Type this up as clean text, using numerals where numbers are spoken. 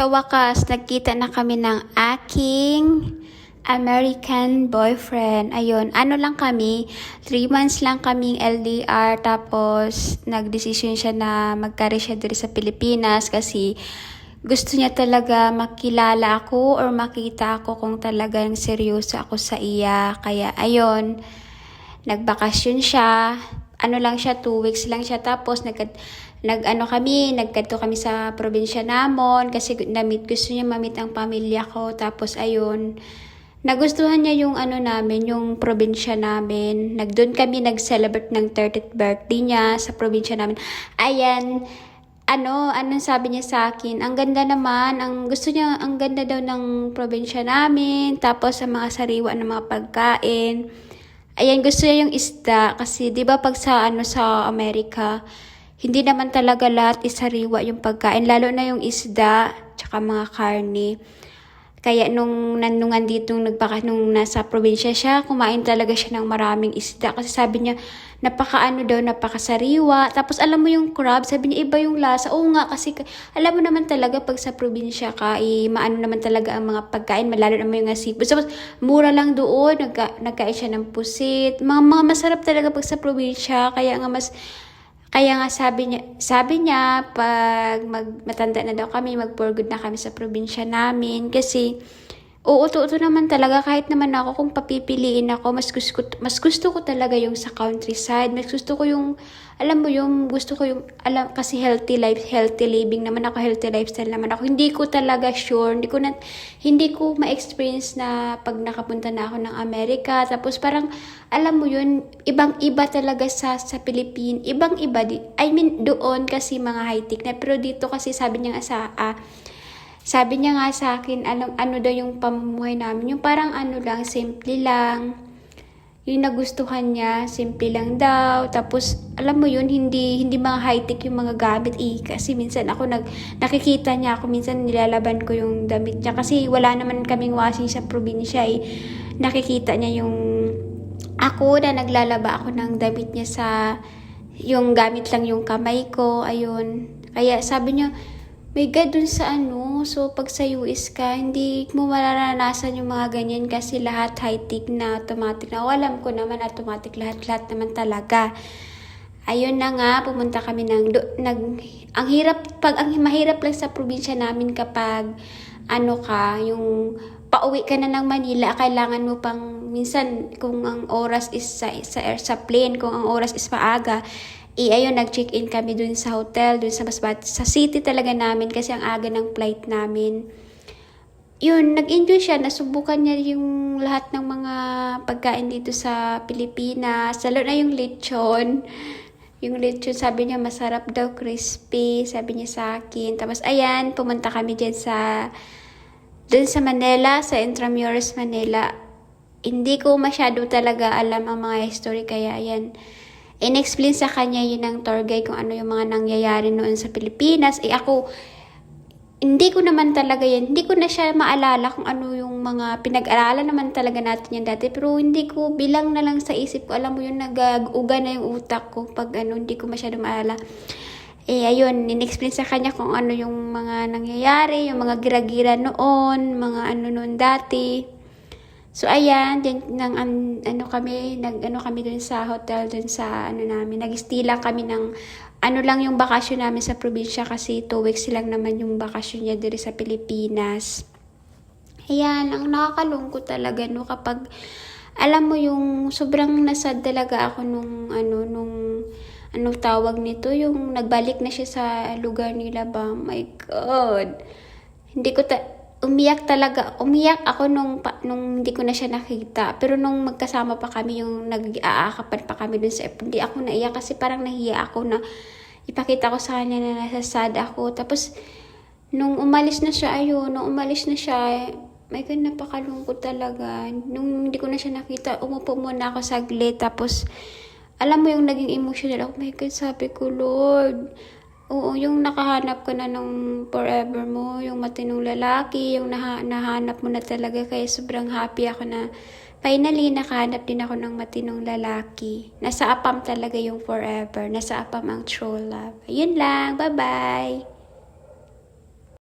Sa wakas, nagkita na kami ng aking American boyfriend. Ayun, ano lang kami, 3 months lang kaming LDR. Tapos, nagdesisyon siya na magkari siya dito sa Pilipinas kasi gusto niya talaga makilala ako or makita ako kung talagang seryoso ako sa iya. Kaya, ayun, nagbakasyon siya. Ano lang siya, 2 weeks lang siya. Tapos, nagkadto kami sa probinsya namon kasi gusto niya mamit ang pamilya ko. Tapos ayun, nagustuhan niya yung namin, yung probinsya namin. Doon kami nag-celebrate ng 30th birthday niya sa probinsya namin. Ayan, anong sabi niya sa akin? Ang ganda naman, gusto niya, ang ganda daw ng probinsya namin. Tapos sa mga sariwa ng mga pagkain. Ayan, gusto niya yung isda kasi 'di ba pag sa Amerika, hindi naman talaga lahat isariwa yung pagkain, lalo na yung isda, tsaka mga karne. Kaya nung nung nasa probinsya siya, kumain talaga siya ng maraming isda. Kasi sabi niya, napakasariwa. Tapos alam mo yung crab, sabi niya iba yung lasa. Oo nga, kasi alam mo naman talaga pag sa probinsya ka, maano naman talaga ang mga pagkain, lalo naman yung seafood. Tapos mura lang doon, nagkain siya ng pusit. Mga masarap talaga pag sa probinsya, kaya nga sabi niya pag matanda na daw kami, mag-for good na kami sa probinsya namin. Kasi, totoo naman talaga, kahit naman ako kung papipiliin ako, mas gusto ko talaga yung sa countryside. Mas gusto ko yung, alam mo yung, kasi healthy life, healthy living naman ako, healthy lifestyle naman ako. Hindi ko talaga sure, hindi ko ma-experience na pag nakapunta na ako ng Amerika. Tapos parang, alam mo yun, ibang-iba talaga sa Philippines. Ibang-iba, doon kasi mga high-tech na. Pero dito kasi sabi niya nga sa akin, ano daw yung pamumuhay namin. Yung parang lang, simple lang. Yung nagustuhan niya, simple lang daw. Tapos, alam mo yun, hindi mga high-tech yung mga gamit. Kasi minsan nakikita niya ako, minsan nilalaban ko yung damit niya. Kasi wala naman kaming washing sa probinsya. Nakikita niya yung ako na naglalaba ako ng damit niya yung gamit lang yung kamay ko. Ayun. Kaya sabi niya, may God dun sa so pag sa US ka, hindi mo mararanasan yung mga ganyan kasi lahat high-tech na, automatic na. Alam ko naman automatic, lahat naman talaga. Ayun na nga, pumunta kami ang mahirap lang sa probinsya namin kapag yung pauwi ka na ng Manila, kailangan mo pang, minsan kung ang oras is sa plane, kung ang oras is maaga, ayun, nag-check-in kami dun sa hotel, dun sa sa city talaga namin kasi ang aga ng flight namin. Yun, nag-enjoy siya, nasubukan niya yung lahat ng mga pagkain dito sa Pilipinas, lalo na yung lechon. Yung lechon, sabi niya masarap daw, crispy, sabi niya sa akin. Tapos ayan, pumunta kami dun sa Manila, sa Intramuros, Manila. Hindi ko masyado talaga alam ang mga history, kaya ayan, in-explain sa kanya yun ng tour guide kung ano yung mga nangyayari noon sa Pilipinas. Ako, hindi ko naman talaga yan. Hindi ko na siya maalala kung ano yung mga pinag-aralan naman talaga natin yan dati. Pero hindi ko, bilang na lang sa isip ko, alam mo yun, nag-uga na yung utak ko pag hindi ko masyado maalala. Ayun, in-explain sa kanya kung ano yung mga nangyayari, yung mga gira-gira noon, mga noon dati. So ayan, kami dun sa hotel, dun sa namin, nag-stay lang kami ng lang yung bakasyon namin sa probinsya kasi 2 weeks lang naman yung bakasyon niya dito sa Pilipinas. Ayan, ang nakakalungkot talaga kapag alam mo yung sobrang nasad talaga ako nung anong tawag nito, yung nagbalik na siya sa lugar nila ba. My God. Hindi ko umiyak ako nung hindi ko na siya nakita. Pero nung magkasama pa kami, yung nag-aakapan pa kami dun sa hindi ako naiyak kasi parang nahiya ako na ipakita ko sa kanya na nasa sad ako. Tapos nung umalis na siya, my God, napakalungkot talaga. Nung hindi ko na siya nakita, umupo muna ako saglit. Tapos alam mo yung naging emotional ako. My God, sabi ko, Lord, oo, yung nakahanap ka na ng forever mo, yung matinong lalaki, yung nahanap mo na talaga. Kaya sobrang happy ako na finally nakahanap din ako ng matinong lalaki. Nasa apam talaga yung forever. Nasa apam ang true love. Ayun lang. Bye-bye.